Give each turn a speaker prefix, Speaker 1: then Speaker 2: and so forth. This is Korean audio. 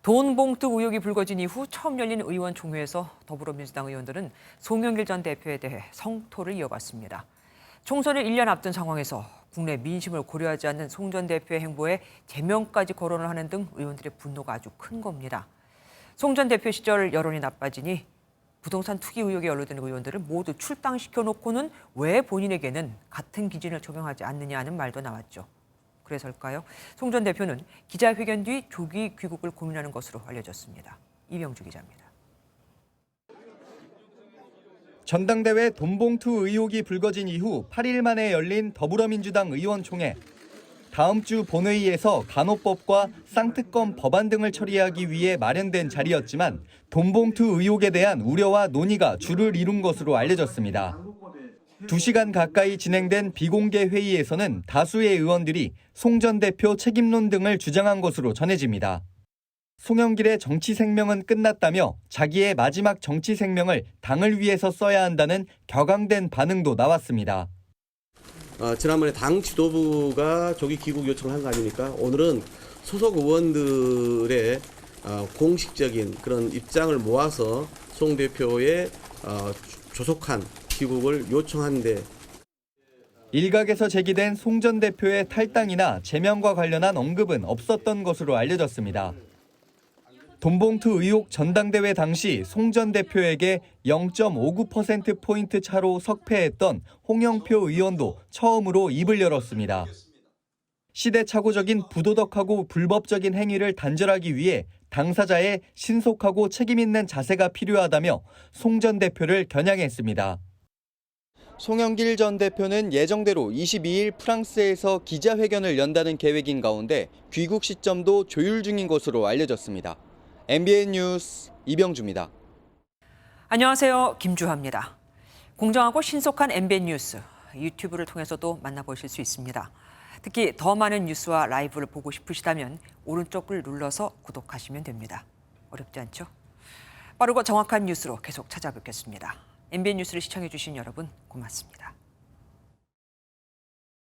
Speaker 1: 돈 봉투 의혹이 불거진 이후 처음 열린 의원총회에서 더불어민주당 의원들은 송영길 전 대표에 대해 성토를 이어갔습니다. 총선을 1년 앞둔 상황에서 국내 민심을 고려하지 않는 송 전 대표의 행보에 제명까지 거론을 하는 등 의원들의 분노가 아주 큰 겁니다. 송 전 대표 시절 여론이 나빠지니 부동산 투기 의혹에 연루된 의원들을 모두 출당시켜놓고는 왜 본인에게는 같은 기준을 적용하지 않느냐는 말도 나왔죠. 그래서일까요? 송 전 대표는 기자회견 뒤 조기 귀국을 고민하는 것으로 알려졌습니다. 이병주 기자입니다.
Speaker 2: 전당대회 돈봉투 의혹이 불거진 이후 8일 만에 열린 더불어민주당 의원총회. 다음 주 본회의에서 간호법과 쌍특검 법안 등을 처리하기 위해 마련된 자리였지만 돈봉투 의혹에 대한 우려와 논의가 주를 이룬 것으로 알려졌습니다. 2시간 가까이 진행된 비공개 회의에서는 다수의 의원들이 송 전 대표 책임론 등을 주장한 것으로 전해집니다. 송영길의 정치 생명은 끝났다며 자기의 마지막 정치 생명을 당을 위해서 써야 한다는 격앙된 반응도 나왔습니다.
Speaker 3: 지난번에 당 지도부가 조기 귀국 요청을 한 거 아닙니까? 오늘은 소속 의원들의 공식적인 그런 입장을 모아서 송 대표의 조속한 귀국을 요청한데
Speaker 2: 일각에서 제기된 송 전 대표의 탈당이나 제명과 관련한 언급은 없었던 것으로 알려졌습니다. 돈봉투 의혹 전당대회 당시 송 전 대표에게 0.59%포인트 차로 석패했던 홍영표 의원도 처음으로 입을 열었습니다. 시대착오적인 부도덕하고 불법적인 행위를 단절하기 위해 당사자의 신속하고 책임있는 자세가 필요하다며 송 전 대표를 겨냥했습니다. 송영길 전 대표는 예정대로 22일 프랑스에서 기자회견을 연다는 계획인 가운데 귀국 시점도 조율 중인 것으로 알려졌습니다. MBN 뉴스 이병주입니다.
Speaker 1: 안녕하세요. 김주하입니다. 공정하고 신속한 MBN 뉴스, 유튜브를 통해서도 만나보실 수 있습니다. 특히 더 많은 뉴스와 라이브를 보고 싶으시다면 오른쪽을 눌러서 구독하시면 됩니다. 어렵지 않죠? 빠르고 정확한 뉴스로 계속 찾아뵙겠습니다. MBN 뉴스를 시청해주신 여러분 고맙습니다.